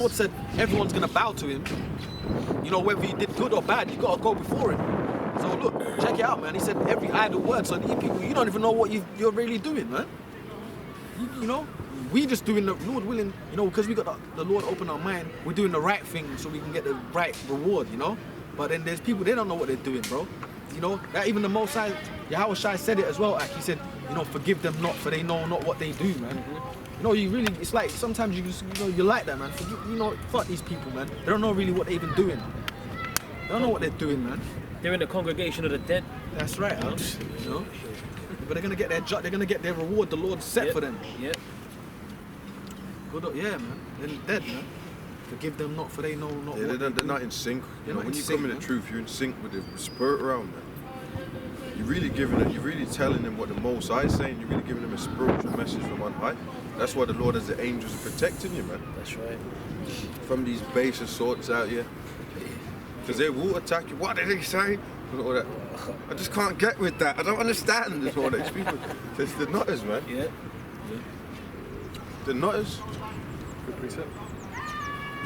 Lord said everyone's going to bow to him. You know, whether he did good or bad, you got to go before him. So look, check it out, man. He said every idle word. So these people, you don't even know what you're really doing, man. You know, we just doing the Lord willing, you know, because we got the Lord open our mind. We're doing the right thing so we can get the right reward, you know. But then there's people, they don't know what they're doing, bro. You know, that even the Most High, Yahweh Shai said it as well. Like he said, you know, forgive them not, for they know not what they do, man. You know, you really, it's like sometimes you just, you know, you're like that, man. You know, fuck these people, man. They don't know really what they're even doing. They don't know what they're doing, man. They're in the congregation of the dead. That's right, man. You know, but they're gonna get they're gonna get their reward. The Lord set for them. Yep. Good, yeah, man. They're dead, man. Forgive them not, for they know not. Yeah, what they're not in sync. You know, when you come in the truth, you're in sync with the spirit realm, man. You're really telling them what the Most High is saying. You're really giving them a spiritual message from on high. That's why the Lord has the angels protecting you, man. That's right. From these baser sorts out here. Because they will attack you. What did he say? And all that. I just can't get with that. I don't understand this all these people. It's the nutters, man. Yeah. The nutters. Good precept.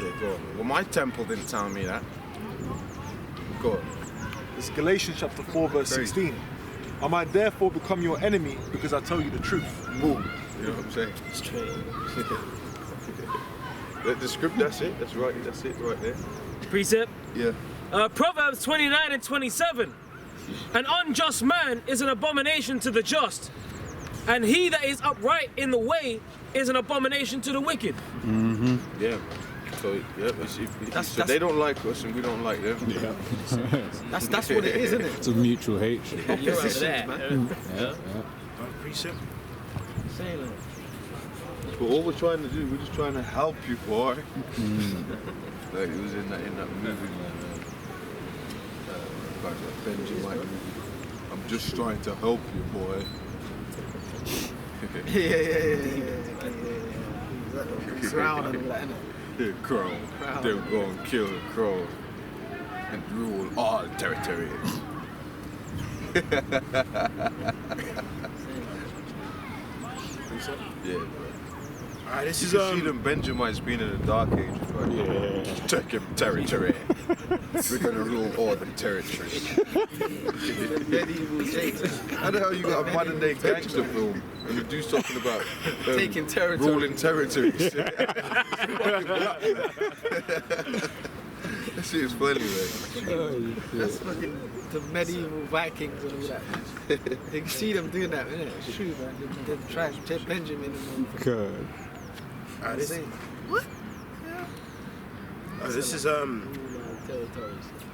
Yeah, go on. Well, my temple didn't tell me that. Go on. It's Galatians chapter 4 verse 16. Am I therefore become your enemy because I tell you the truth? Boom. You know what I'm saying? Straight. The script, that's it. That's right. That's it right there. Precept. Yeah. Proverbs 29 and 27. An unjust man is an abomination to the just, and he that is upright in the way is an abomination to the wicked. Mm-hmm. Yeah. So yeah, so they don't like us and we don't like them. Yeah. That's what it is, isn't it? It's a mutual hatred. You're right Oppositions, there. man. Yeah. Precept. Say that. But all we're trying to do, we're just trying to help you, boy. Like it was in that movie, like Benjamin movie. I'm just trying to help you, boy. Yeah. Surround and all that, innit? The crow. They'll go and kill the crow and rule all territory. Yeah. Alright, this You is can see them Benjamites being in the Dark Ages, right? Yeah. Taking territory. We're gonna rule all the territories. Medieval days. How the hell you got a modern day gangster film and the dude's talking about Taking territory. ruling territories? That shit is funny, man. That's fucking the medieval Vikings and all that, man. You can see them doing that, innit? It's true, man. They're trash. Ted Benjamin and all that. God. What? This is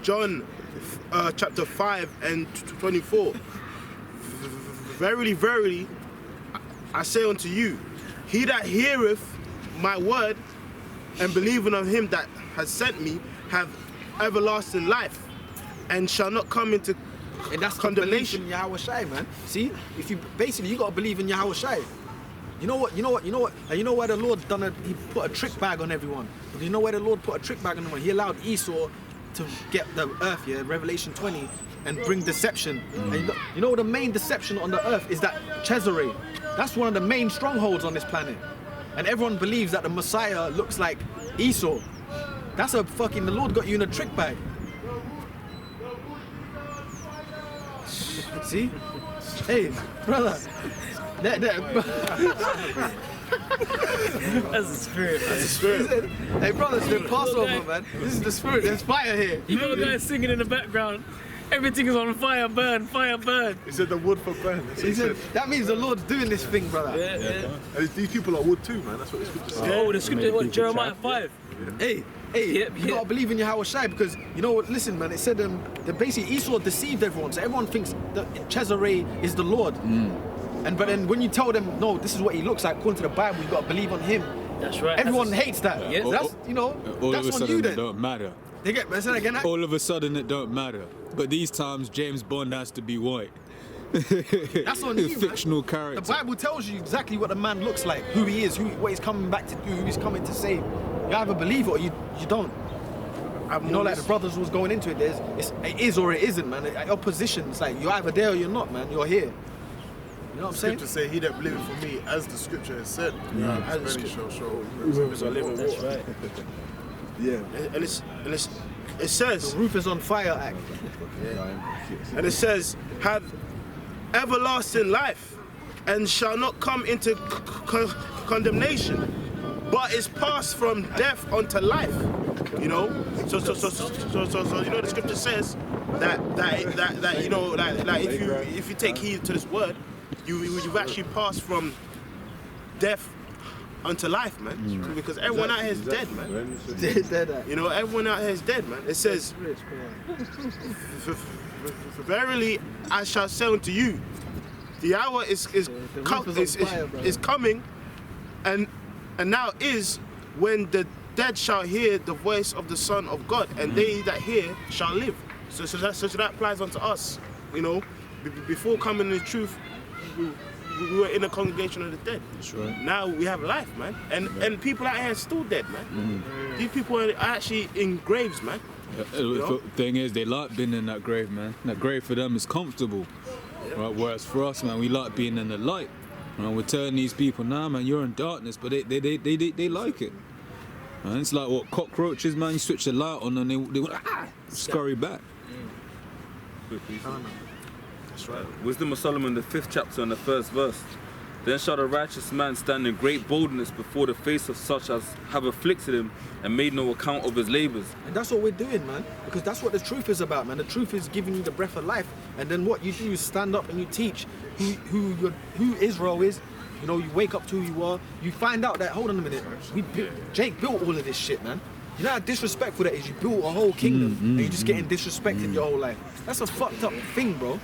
John chapter 5 and 24. Verily, verily, I say unto you, he that heareth my word and believeth on him that has sent me have everlasting life and shall not come into And that's condemnation. condemnation in Yahweh Shai, man. See, if you basically you gotta believe in Yahweh Shai. You know what? And you know why the Lord he put a trick bag on everyone. But you know where the Lord put a trick bag on everyone? He allowed Esau to get the earth, yeah, Revelation 20, and bring deception. And you know the main deception on the earth is that Cesare. That's one of the main strongholds on this planet. And everyone believes that the Messiah looks like Esau. That's the Lord got you in a trick bag. See? Hey, brother. That's the spirit, man. Hey, brother, it's the Passover, man. This is the spirit. There's fire here. You got a guy singing in the background. Everything is on fire, burn, fire, burn. He said the wood for burn. He said, that means the Lord's doing this thing, brother. Yeah. And these people are wood too, man. That's what the scripture says. Oh, the scripture, what, Jeremiah 5. Hey, you gotta believe in Yahweh Shai because you know what? Listen, man. It said that basically Esau deceived everyone, so everyone thinks that Cesare is the Lord. But then when you tell them, no, this is what he looks like according to the Bible, you gotta believe on him. That's right. Everyone hates that. Yeah. That's All that's of a on sudden you it then. don't matter. They get say that again. All of a sudden it don't matter. But these times James Bond has to be white. That's on you, man. Fictional character. The Bible tells you exactly what the man looks like, who he is, what he's coming back to do, who he's coming to save. You either believe it or you don't. You know, like the brothers was going into it. It is or it isn't, man. Opposition. It's like you're either there or you're not, man. You're here. You know what I'm saying? Scripture say, he that believeth for me, as the scripture has said, as the shall show. That's right. Yeah. And it says, The roof is on fire act. and it says, have everlasting life, and shall not come into condemnation, but is passed from death unto life. You know, so you know the scripture says that you know, like if you take heed to this word, you've actually passed from death unto life, man. Because everyone out here is dead, man. You know, everyone out here is dead, man. It says, verily I shall say unto you, the hour is coming, and now is when the dead shall hear the voice of the Son of God, and they that hear shall live. So that applies unto us. You know, before coming in the truth, we were in the congregation of the dead. That's right. Now we have life, man. And people out here are still dead, man. These people are actually in graves, man. The thing is, they like being in that grave, man. That grave for them is comfortable. Right? Whereas for us, man, we like being in the light. And we're telling these people, nah, man, you're in darkness, but they like it. Man, it's like what cockroaches, man. You switch the light on and they scurry back. That's right. Wisdom of Solomon, the 5th chapter and the 1st verse. Then shall the righteous man stand in great boldness before the face of such as have afflicted him and made no account of his labors. And that's what we're doing, man. Because that's what the truth is about, man. The truth is giving you the breath of life. And then what you do is stand up and you teach who Israel is. You know, you wake up to who you are. You find out that, hold on a minute, Jake built all of this shit, man. You know how disrespectful that is? You built a whole kingdom and you're just getting disrespected your whole life. That's a fucked up thing, bro.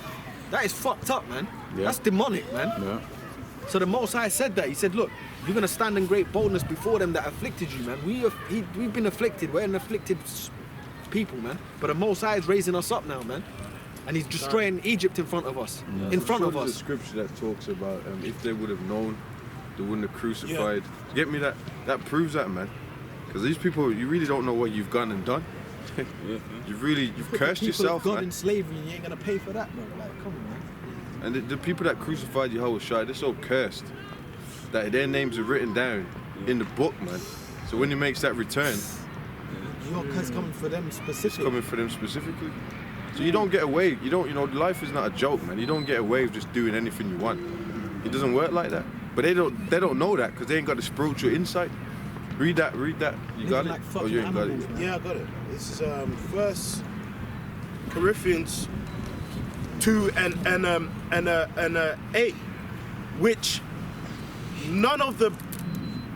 That is fucked up, man. Yeah. That's demonic, man. Yeah. So the Most High said that. He said, look, you're going to stand in great boldness before them that afflicted you, man. We've been afflicted. We're an afflicted people, man. But the Most High is raising us up now, man. And he's destroying Egypt in front of us. Yeah. In front of There's a us. scripture that talks about if they would have known, they wouldn't have crucified. Get me that? That proves that, man. Because these people, you really don't know what you've gone and done. You've cursed yourself, God man. in slavery and you ain't going to pay for that, bro. Like, come on, man. And the people that crucified Yahushua, they're so cursed that their names are written down in the book, man. So when he makes that return, Your curse coming for them it's specifically. coming for them specifically. So you don't get away. You know, life is not a joke, man. You don't get away with just doing anything you want. It doesn't work like that. But they don't know that because they ain't got the spiritual insight. Read that. You got it? Like Oh, you ain't got it. animals, man. Yeah, I got it. This is 1 Corinthians 2 and 8, which none of the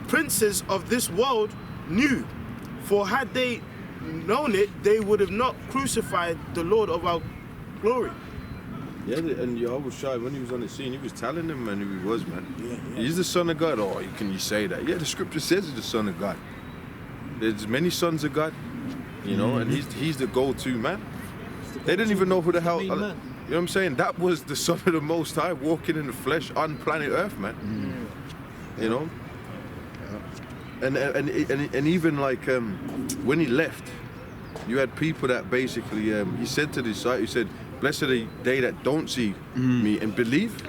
princes of this world knew. For had they known it, they would have not crucified the Lord of our glory. Yeah, and Yahushua, when he was on the scene, he was telling them, man, who he was, man. He's the Son of God. Oh, can you say that? Yeah, the scripture says he's the Son of God. There's many sons of God, you know, and he's the go-to man. They didn't even know who the hell. You know what I'm saying? That was the Son of the Most High walking in the flesh on planet Earth, man. You know. And even like when he left, you had people that basically he said to the disciples, he said, "Blessed are they that don't see me and believe."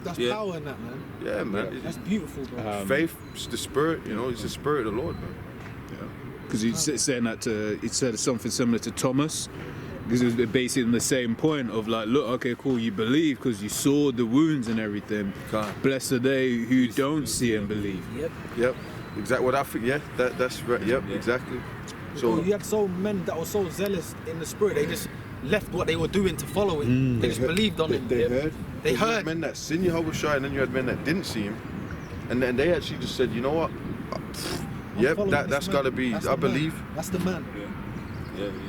That's Yeah. power in that, man. Yeah, man. That's beautiful, bro. Faith, it's the spirit. You know, it's the spirit of the Lord, man. Because he's saying that he said something similar to Thomas. Because it was basically on the same point of like, look, okay, cool, you believe because you saw the wounds and everything. Blessed are they who don't see and believe. Yep. Exactly what I think. Yeah, that's right. Yep, exactly. So you had so men that were so zealous in the spirit, they just left what they were doing to follow him. They just believed on him. They heard. They You had heard. men that seen Yahushua, and then you had men that didn't see him, and then they actually just said, you know what? I'm Yep, following that's this got to man. be. That's I the man. believe. That's the man.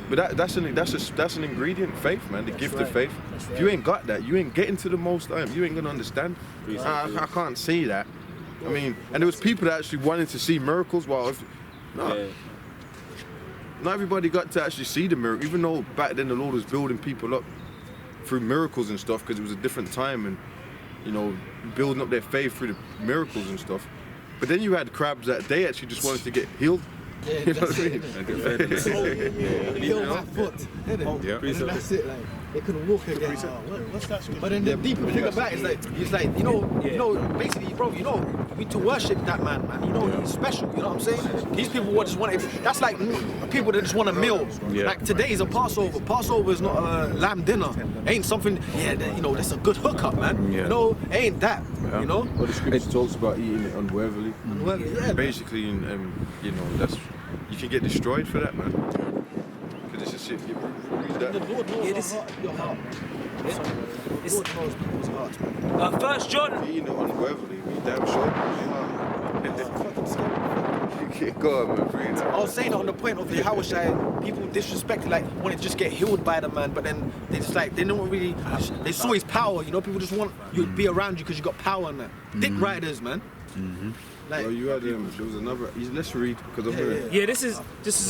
But that's an ingredient, faith, man. The gift of right. faith. If you ain't got that, you ain't getting to the Most High. You ain't gonna understand. I can't see that. I mean, and there was people that actually wanted to see miracles. Well, not everybody got to actually see the miracle. Even though back then the Lord was building people up through miracles and stuff, because it was a different time, and you know, building up their faith through the miracles and stuff. But then you had crabs that they actually just wanted to get healed Yeah, You know what that's I it, mean? innit? And get fed in it. Heal my foot, innit? Yeah. And that's it, like, they couldn't walk again. What's that scripture? But then the deeper thing about it is like, you know, basically, bro, you know, we to worship that man, you know, he's special, you know what I'm saying? These people would just want it, that's like people that just want a meal. Yeah. Like today is a Passover. Passover is not a lamb dinner. Ain't something, you know, that's a good hookup, man. Yeah. You know, ain't that, you know? Well, the scripture talks about eating it unworthily. Well, yeah, Basically, you know, that's you can get destroyed for that, man. Because it's just if you read the that. Lord knows It is- your heart. The Lord knows people's hearts, man. 1 John, Eating it unworthily, be damn sure. Fucking scary. Go on, man, read I was saying it on the point of the Hawashai, people disrespected, like, wanted to just get healed by the man, but then they just like, they don't really, they saw his power, you know, people just want you to be around you because you got power and that. Dick riders, man. Like, Well, you had there was another. Let's read because I'm gonna. yeah, this is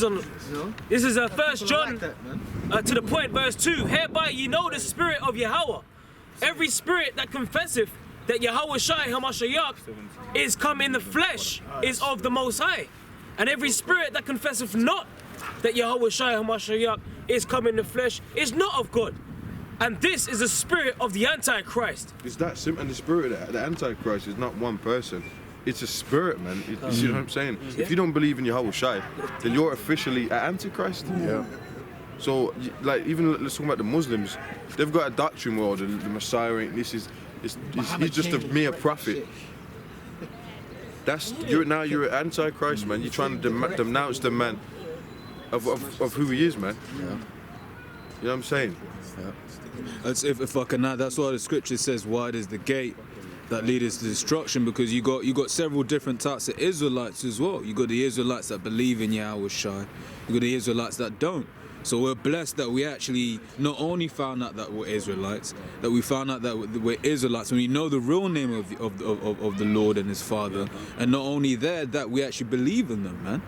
on, you know? this is 1 People John, like that, man. to the point, verse 2. Hereby you know the spirit of Yahweh. Every spirit that confesseth that Yahweh Shai Hamashiach is come in the flesh is of the Most High. And every spirit that confesseth not that Yahweh Shai Hamashiach is come in the flesh is not of God. And this is the spirit of the Antichrist. It's that simple. And the spirit of the Antichrist is not one person. It's a spirit, man. You see what I'm saying? If you don't believe in Yahweh Shai, then you're officially an Antichrist. Yeah. So, like, even let's talk about the Muslims. They've got a doctrine where the Messiah ain't. He's just a mere prophet. You're an Antichrist, man. You're trying to denounce the man of who he is, man. Yeah. You know what I'm saying? That's if I can add, that's why the scripture says wide is the gate that leads to destruction, because you got several different types of Israelites as well. You got the Israelites that believe in Yahweh Shai. You got the Israelites that don't. So we're blessed that we actually not only found out that we're Israelites, that we found out that we're Israelites, and we know the real name of the Lord and His Father, and not only that we actually believe in them, man.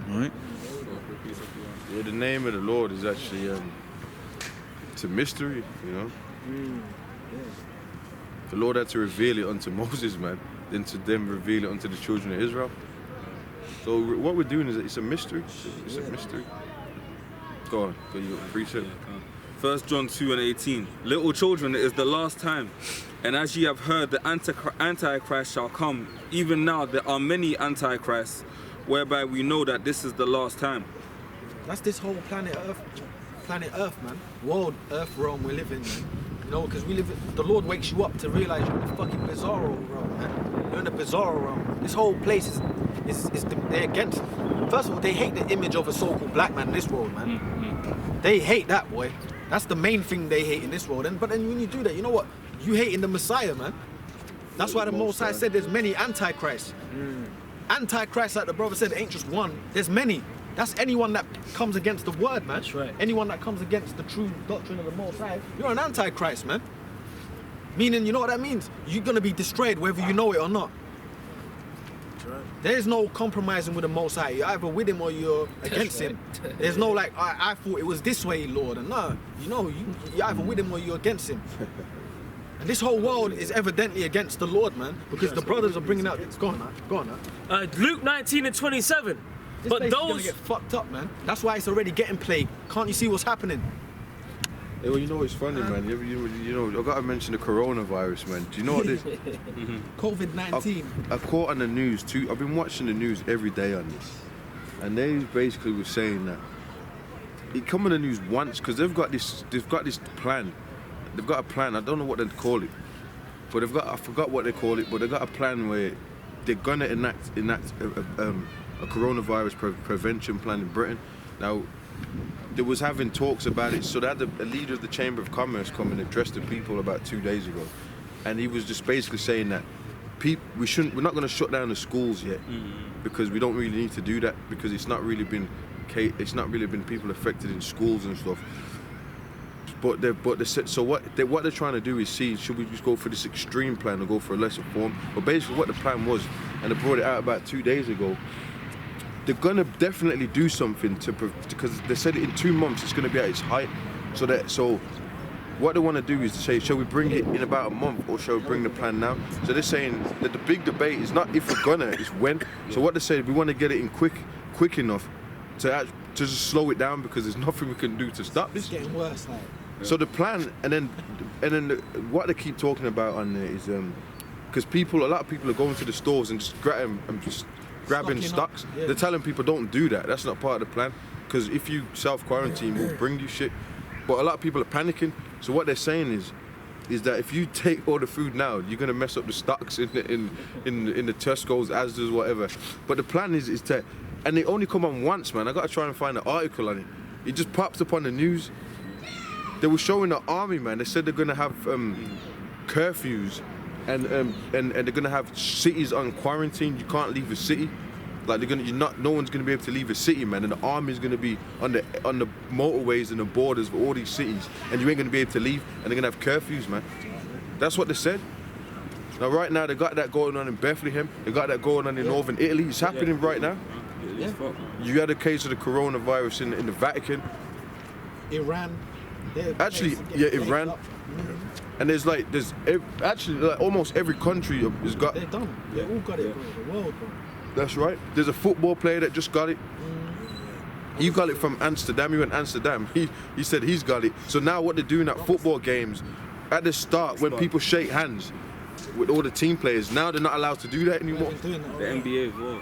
Right? Yeah, the name of the Lord is actually it's a mystery, you know. The Lord had to reveal it unto Moses, man, then to them reveal it unto the children of Israel. So what we're doing is it's a mystery. It's a mystery. Go on, you preach it. 1 John 2:18. Little children, it is the last time. And as ye have heard, the Antichrist shall come. Even now there are many Antichrists, whereby we know that this is the last time. That's this whole planet Earth, man. World, Earth realm we live in, man. You know, because the Lord wakes you up to realize you're in the fucking bizarro realm, man. You're in the bizarro realm. This whole place they're against. First of all, they hate the image of a so-called black man in this world, man. They hate that, boy. That's the main thing they hate in this world. But then when you do that, you know what? You hating the Messiah, man. That's why the Most High said there's many Antichrists. Antichrist, like the brother said, ain't just one. There's many. That's anyone that comes against the word, man. That's right. Anyone that comes against the true doctrine of the Most High, you're an Antichrist, man. Meaning, you know what that means? You're gonna be destroyed whether you know it or not. There's no compromising with the Most High. You're either with Him or you're against Him. There's no like, I thought it was this way, Lord. And no, you know, you're either with Him or you're against Him. And this whole world is evidently against the Lord, man, because the brothers are bringing out. Go on now. Luke 19:27. This But place is gonna those get fucked up, man. That's why it's already getting plagued. Can't you see what's happening? Hey, well, you know what's funny, man? You know, I gotta mention the coronavirus, man. Do you know what this? COVID-19. I caught on the news too. I've been watching the news every day on this, and they basically were saying that it come on the news once because they've got this plan. They've got a plan. I don't know what they call it, but I forgot what they call it. But they've got a plan where they're gonna enact a coronavirus prevention plan in Britain. Now, they was having talks about it, so they had a leader of the Chamber of Commerce come and address the people about 2 days ago, and he was just basically saying that we're not going to shut down the schools yet because we don't really need to do that because it's not really been people affected in schools and stuff. But they said, so what they're trying to do is see, should we just go for this extreme plan or go for a lesser form? But basically what the plan was, and they brought it out about 2 days ago, they're gonna definitely do something because they said in 2 months it's gonna be at its height. So what they want to do is to say, shall we bring it in about a month or shall we bring the plan now? So they're saying that the big debate is not if we're gonna, it's when. So what they say, we want to get it in quick enough to just slow it down because there's nothing we can do to stop this. It's getting worse, like. So the plan, and then what they keep talking about on there is because a lot of people are going to the stores and just grabbing Stocking stocks. up, yeah. They're telling people don't do that. That's not part of the plan. Because if you self-quarantine, we'll bring you shit. But a lot of people are panicking. So what they're saying is that if you take all the food now, you're gonna mess up the stocks in the Tesco's, Asda's, whatever. But the plan is to, and they only come on once, man. I gotta try and find an article on it. It just pops up on the news. They were showing the army, man. They said they're gonna have curfews, and they're gonna have cities on quarantine. You can't leave a city. Like no one's gonna be able to leave a city, man. And the army's gonna be on the motorways and the borders for all these cities, and you ain't gonna be able to leave. And they're gonna have curfews, man. That's what they said. Now, right now, they got that going on in Bethlehem. They got that going on in northern Italy. It's happening right now. Yeah. You had a case of the coronavirus in the Vatican. Iran. Actually, yeah, Iran. And there's almost every country has got. They're done. They all got it, bro. The world, bro. That's right. There's a football player that just got it. He got it from Amsterdam. He went to Amsterdam. He said he's got it. So now what they're doing at football games, at the start when people shake hands with all the team players, now they're not allowed to do that anymore. The NBA as well.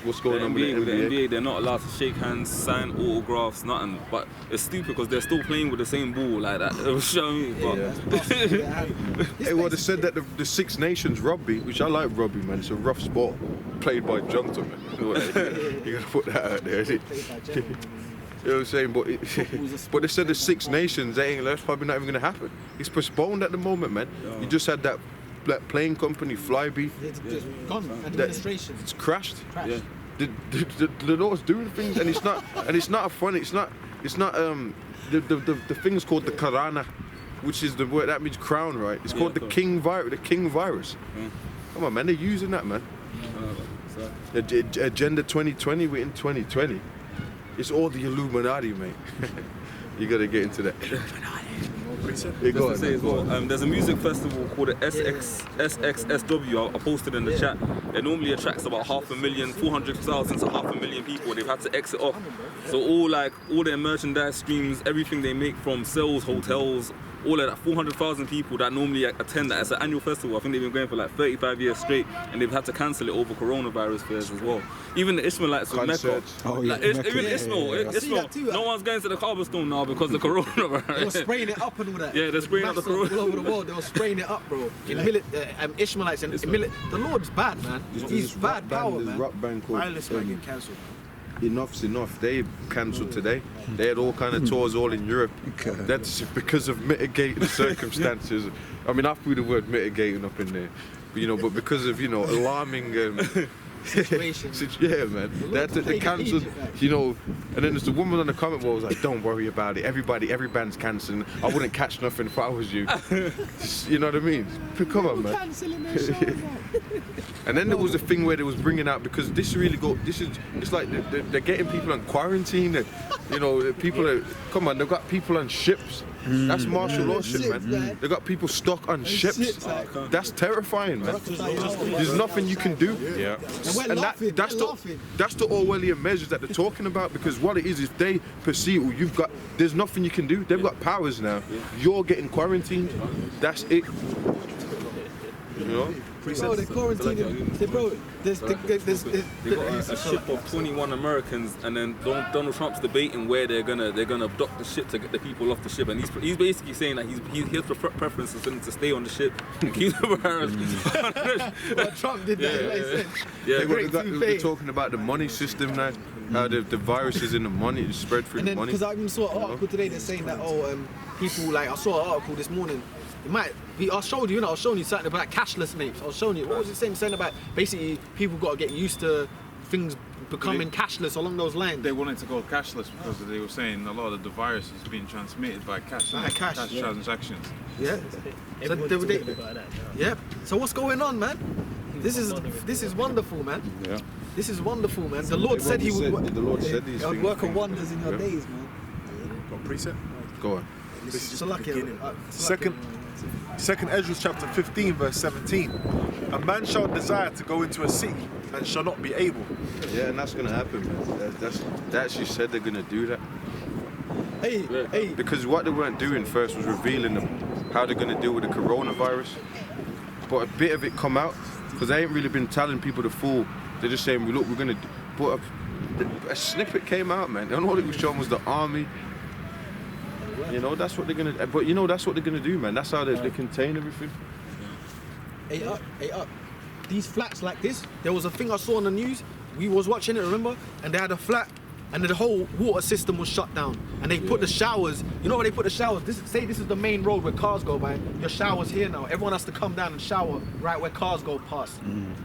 What's going on with with the the NBA? NBA, they're not allowed to shake hands, sign autographs, nothing. But it's stupid because they're still playing with the same ball like that. It was showing me. Hey, well, they said that the Six Nations rugby, which I like rugby, man. It's a rough sport played by gentlemen. You gotta put that out there, isn't it? You know what I'm saying? But they said the Six Nations, that's probably not even gonna happen. It's postponed at the moment, man. You just had that plane company, Flybe. It's gone. Administration. It's crashed. Yeah. The Lord's doing things, and it's not a fun. It's not. The thing is called the Corona, which is the word that means crown, right? It's called the King virus. Come on, man, they're using that, man. Agenda 2020, we're in 2020. It's all the Illuminati, mate. You gotta get into that. Just to say as well, there's a music festival called the SXSW. I posted in the chat. It normally attracts about 500,000, 400,000 to 500,000 people. They've had to exit off. So all their merchandise streams, everything they make from sales, hotels, all of that, 400,000 people that normally attend that. It's an annual festival. I think they've been going for like 35 years straight, and they've had to cancel it over coronavirus fears as well. Even the Ishmaelites with Mecca. Oh, yeah, Like, even Mecca. Ishmael, no one's going to the Kaaba stone now because of coronavirus. They were spraying it up and all that. Yeah, they're spraying up the Massive corona. all over the world. They were spraying it up, bro. Ishmaelites and the Lord's bad, man. He's bad power, man. Rock band called Wireless might get cancelled. Enough's Enough. They cancelled today. They had all kind of tours all in Europe. That's because of mitigating circumstances. I mean, I threw the word mitigating up in there, but because of alarming Situation. Yeah, man. They cancelled, and then there's the woman on the comment wall was like, "Don't worry about it. Every band's cancelling. I wouldn't catch nothing if I was you." You know what I mean? Come on, man. Cancelling their shows, And then there was a thing where they was bringing out, because it's like they're getting people on quarantine. And, people come on, they've got people on ships. That's martial law shit, man. They got people stuck on ships. That's terrifying, man. There's nothing you can do. Yeah. And that's the Orwellian measures that they're talking about, because what it is, if they perceive there's nothing you can do. They've got powers now. You're getting quarantined. That's it. Bro, they're quarantining. Bro, there's They got a ship of 21 Americans, and then Donald Trump's debating where they're gonna dock the ship to get the people off the ship, and he's basically saying that his preference is to stay on the ship and keep the virus. Well, Trump did that. They're talking about the money system now. How the virus is in the money, it's spread through And the then, money. because I even saw an article today that's saying that, people, I saw an article this morning. It might be, I was showing you something about cashless names. I was showing you, what was it saying about basically people got to get used to things becoming cashless along those lines. They wanted to go cashless because they were saying a lot of the virus is being transmitted by cash, transactions. Yeah. So yeah. So what's going on, man? This is wonderful, man. Yeah. This is wonderful, man. The Lord said He would. The Lord said these He would things. work wonders in your days, man. Got preset? Go on. This is just the Salakia. beginning. Second Ezra chapter 15 verse 17. A man shall desire to go into a city and shall not be able. Yeah, and that's gonna happen, man. They actually said they're gonna do that. Hey, Because what they weren't doing first was revealing them how they're gonna deal with the coronavirus. But a bit of it come out, because they ain't really been telling people the full. They're just saying, look, we're gonna. But a snippet came out, man. And all it was showing was the army. You know, that's what they're gonna. But you know, that's what they're gonna do, man. That's how they contain everything. hey up. These flats like this, there was a thing I saw on the news. We was watching it, remember? And they had a flat, and the whole water system was shut down. And they put the showers. You know where they put the showers? Say this is the main road where cars go by. Your shower's here now. Everyone has to come down and shower right where cars go past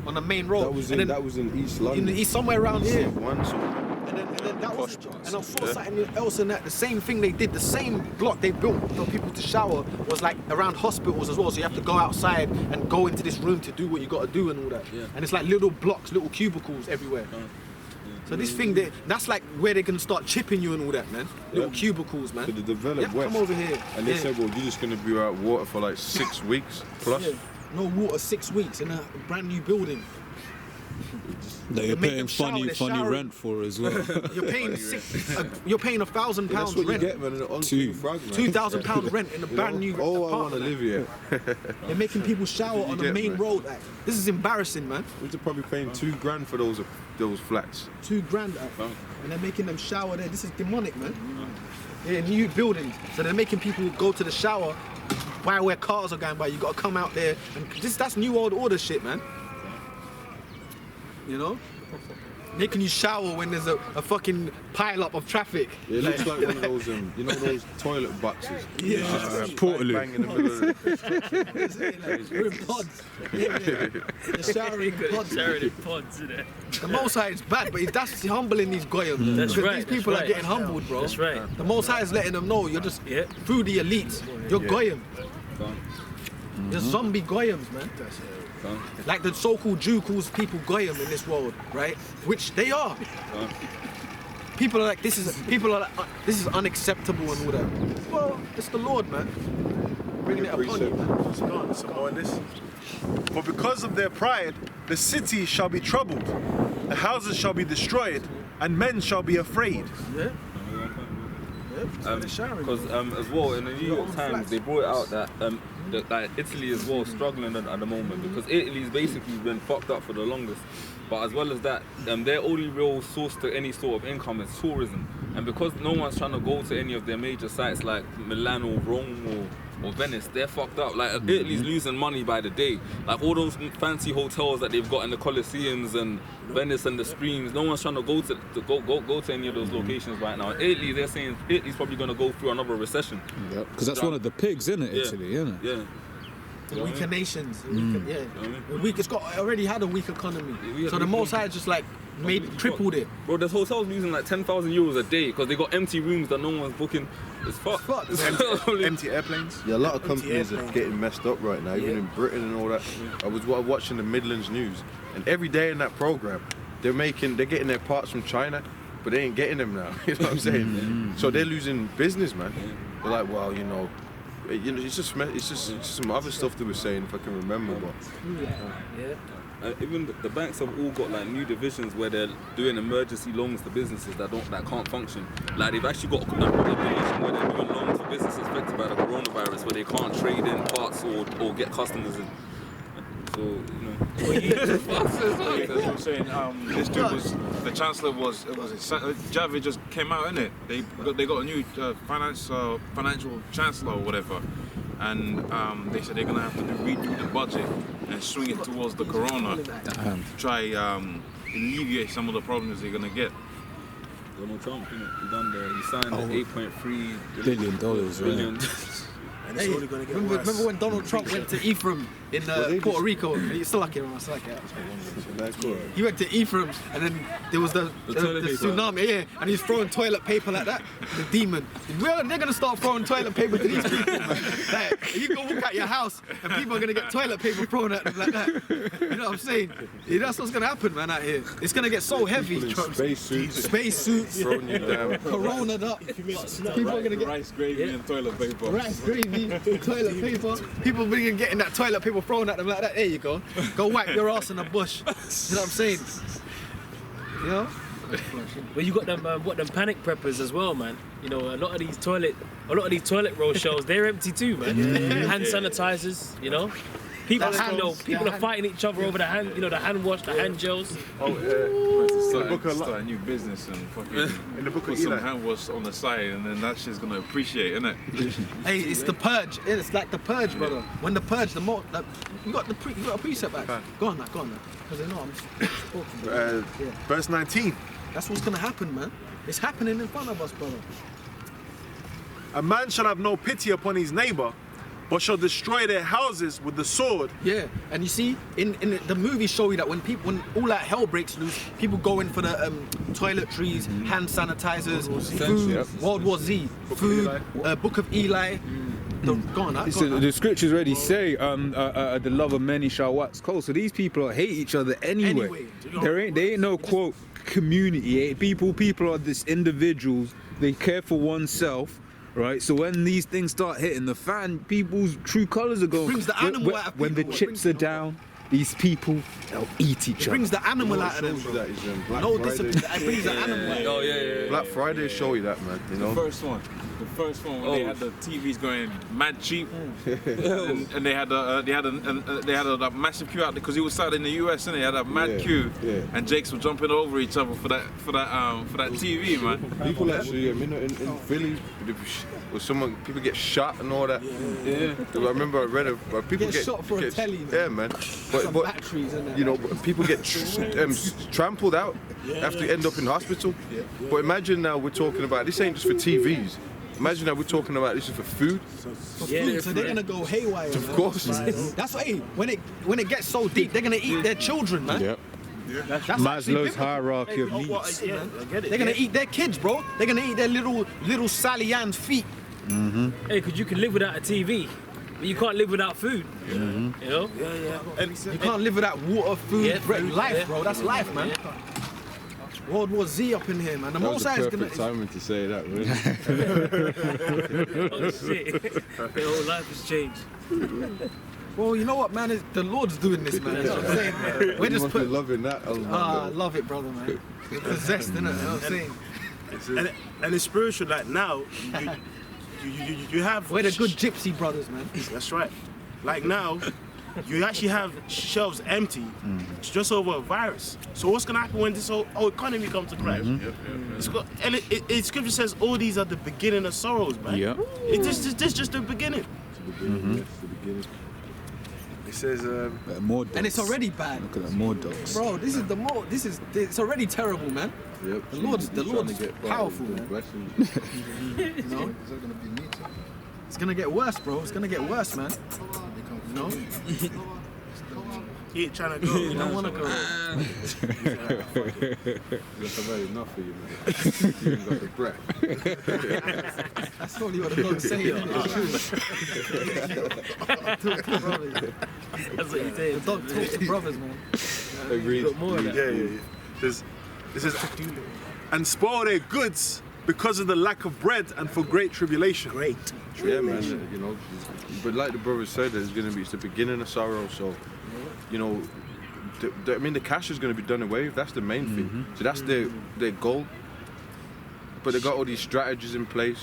on the main road. That was in East London. In the east, somewhere around here. One sort. And then that was, and I saw something else in that. The same thing they did, the same block they built for people to shower was like around hospitals as well. So you have to go outside and go into this room to do what you got to do and all that. Yeah. And it's like little blocks, little cubicles everywhere. So this thing, that's like where they're gonna start chipping you and all that, man. Little cubicles, man. So they developed Come over here. And they said, well, you're just gonna be without water for like 6 weeks plus. Yeah. No water, 6 weeks in a brand new building. That you're make paying them shower, funny they're showering. rent for as well. You're paying £1,000 That's what rent. you get, man. In an Two. frag, man. £2,000 rent in a brand new Oh, I want to apartment. live here. They're making people shower on the get, main man. road. Like, this is embarrassing, man. We're probably paying $2,000 for those flats. $2,000, and they're making them shower there. This is demonic, man. Yeah, new buildings. So they're making people go to the shower while where cars are going by. You got to come out there, and that's new world order shit, man. You know, making you shower when there's a fucking pile up of traffic. It looks like one of those, you know, those toilet boxes. Yeah. Portaloo. Bang in the middle of the... We're in pods. Yeah. They're showering in pods. Sharing in pods, isn't it? The Most High is bad, but that's humbling these goyim. That's Because right, these that's people are right. getting humbled, bro. That's right. The Most High is letting them know you're just Yeah. through the elite. You're goyim. You're zombie goyims, man. Like the so-called Jew calls people goyim in this world, right? Which they are. People are like, this is unacceptable and all that. Well, it's the Lord, man. Bringing it upon you, man. Some more in this. For because of their pride, the city shall be troubled, the houses shall be destroyed, and men shall be afraid. Yeah. Because as well in the New York Times they brought out that Italy is well struggling at the moment because Italy's basically been fucked up for the longest. But as well as that, their only real source to any sort of income is tourism. And because no one's trying to go to any of their major sites like Milan or Rome or Venice, they're fucked up. Like Italy's losing money by the day. Like all those fancy hotels that they've got in the Colosseums and Venice and the streams, no one's trying to go to any of those locations right now. Italy, they're saying Italy's probably going to go through another recession. Because that's one of the pigs, isn't it, Yeah. Italy, isn't it? Yeah. The weaker nations. It's got already had a weak economy. Yeah, So the we- Most High just like tripled it. Bro, there's hotels losing like 10,000 euros a day because they got empty rooms that no one's booking. It's fucked. Empty airplanes. Yeah, a lot of companies are getting messed up right now, even in Britain and all that. I was watching the Midlands News, and every day in that program, they're getting their parts from China, but they ain't getting them now. You know what I'm saying? So they're losing business, man. They're like, well, it's just some other stuff they were saying, if I can remember. But Even the banks have all got like new divisions where they're doing emergency loans to businesses that can't function. Like they've actually got a regulation where they're doing loans to businesses affected by the coronavirus where they can't trade in parts or get customers in. So That's what I'm saying. This dude was the chancellor was Javid just came out, innit? They got a new financial chancellor or whatever, and they said they're gonna have to redo the budget and swing it towards the corona to try alleviate some of the problems they're gonna get. Donald Trump, he signed the $8.3 $billion, billion. And it's only gonna get worse. remember when Donald Trump went to Ephraim in Puerto Rico? He's still like it, I still like it. He went to Ephraim, and then there was the tsunami, yeah, and he's throwing toilet paper like that. The demon. They're gonna start throwing toilet paper to these people, man. Like, you go walk out your house, and people are gonna get toilet paper thrown at them like that. You know what I'm saying? Yeah, that's what's gonna happen, man, out here. It's gonna get so heavy. Space suits, Throwing you down. Corona'd up. People are gonna get rice gravy and toilet paper. rice gravy, toilet paper. People be getting that toilet paper thrown at them like that. There you go. Go wipe your ass in the bush. You know what I'm saying? You know? But you got them them panic preppers as well, man. You know, a lot of these toilet roll shelves, they're empty too, man. Hand sanitizers, you know. People, people are fighting each other over the hand, the hand wash, the hand gels. Start a new business and fucking In the book put of some Eli. hand wash on the side, and then that shit's gonna appreciate, innit? Hey, it's the purge. It's like the purge, brother. When the purge, you got a precept back. Go on now. Because they know I'm talking. Verse 19. That's what's gonna happen, man. It's happening in front of us, brother. A man shall have no pity upon his neighbor, but shall destroy their houses with the sword. Yeah, and you see, in the movies show you that when all that hell breaks loose, people go in for the toiletries, hand sanitizers, food, World War Z, food, Book of Eli. Go on, The scriptures already say, the love of many shall wax cold. So these people hate each other anyway. There ain't no quote community. People are this individuals. They care for oneself. Right, so when these things start hitting the fan, people's true colours are going. Brings the animal out of when the people. chips are down, these people, they'll eat each other. brings the animal out of them, bro. That is Black No Friday. discipline. It brings the animal out. Oh yeah. Black Friday show you that, man. You know. The first one when they had the TVs going mad cheap, and they had a massive queue out there because it was started in the US, and they had a mad queue, and Jakes were jumping over each other for that TV, man. People actually, I mean, in Philly, people get shot and all that. Yeah. I remember I read people Get shot for a telly, man. Yeah, man. Some batteries in there. You know, people get trampled out, have to end up in hospital. But imagine now we're talking about this ain't just for TVs. Imagine that we're talking about this is for food. Food, so they're gonna go haywire. Of course. That's why when it gets so deep, they're gonna eat their children, man. Yep. That's actually Maslow's biblical. hierarchy of needs. They're gonna eat their kids, bro. They're gonna eat their little Sally Ann's feet. Hey, because you can live without a TV, but you can't live without food. You know? You can't live without water, food, bread, life, bro. That's life, man. World War Z up in here, man. The That was Most the High is perfect gonna. timing to say that, really. Oh shit. Their whole life has changed. Well, you know what, man? The Lord's doing this, man. You know what I'm saying? We're You just must be put. loving that. I love it, brother, man. We're possessed, innit? You know what I'm saying? And it's spiritual. Like now, you have. We're the good gypsy brothers, man. That's right. Like now, you actually have shelves empty just over a virus. So what's gonna happen when this whole economy comes to crash? And scripture says all these are the beginning of sorrows, man. Yeah. This just the beginning. It says, More dogs. And it's already bad. Look at that, more dogs. Bro, it's already terrible, man. Yep. The Lord's powerful, man. You know? It's gonna get worse, bro. It's gonna get worse, man. You know? He ain't trying to go. You don't wanna go. I've had enough for you, man. You ain't got the breath. That's probably what the Lord's saying. Talk to brothers. That's what he's saying. The dog talks to brothers, man. Agreed. Got more of that. yeah. It says, and spoil their goods because of the lack of bread and for great tribulation. Yeah, man. You know, but like the brother said, it's the beginning of sorrow. So, you know, I mean, the cash is going to be done away with. That's the main thing. So that's their goal. But they got all these strategies in place.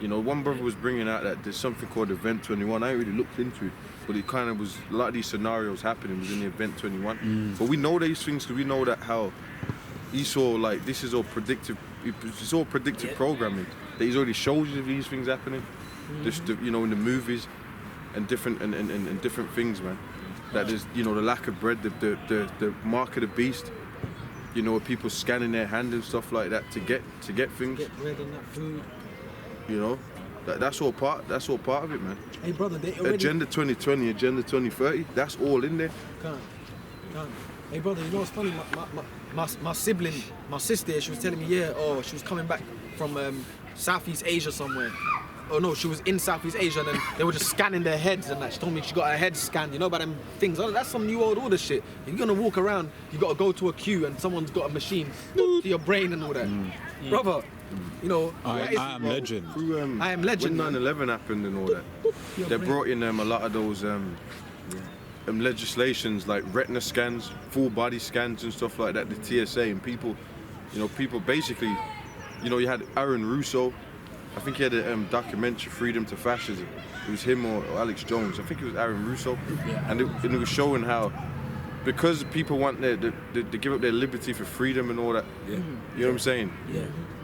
You know, one brother was bringing out that there's something called Event 21. I ain't really looked into it, but it kind of was a lot of these scenarios happening was in the Event 21. But we know these things because we know that how Esau, like, this is all predictive. It's all predictive programming. That he's already showed you these things happening. Just you know, in the movies and different and different things, man. That there's, you know, the lack of bread, the mark of the beast. You know, people scanning their hand and stuff like that to get things. Get bread and that food. You know, That's all part of it, man. Hey, brother, they already... Agenda 2020, Agenda 2030, that's all in there. Can't. Hey, brother, you know what's funny? My sibling, my sister, she was telling me, she was coming back from Southeast Asia somewhere. Oh no, she was in Southeast Asia and then they were just scanning their heads and that. She told me she got her head scanned, you know about them things. Oh, that's some new old order shit. If you're gonna walk around, you gotta go to a queue and someone's got a machine to your brain and all that. Brother, you know, I am legend. Through, I am legend. When 9/11 happened and all that, they brought in a lot of those legislations like retina scans, full body scans and stuff like that, the TSA, and people basically, you had Aaron Russo. I think he had a documentary, Freedom to Fascism. It was him or Alex Jones. I think it was Aaron Russo. And it was showing how, because people want they give up their liberty for freedom and all that. Yeah. You know what I'm saying? Yeah.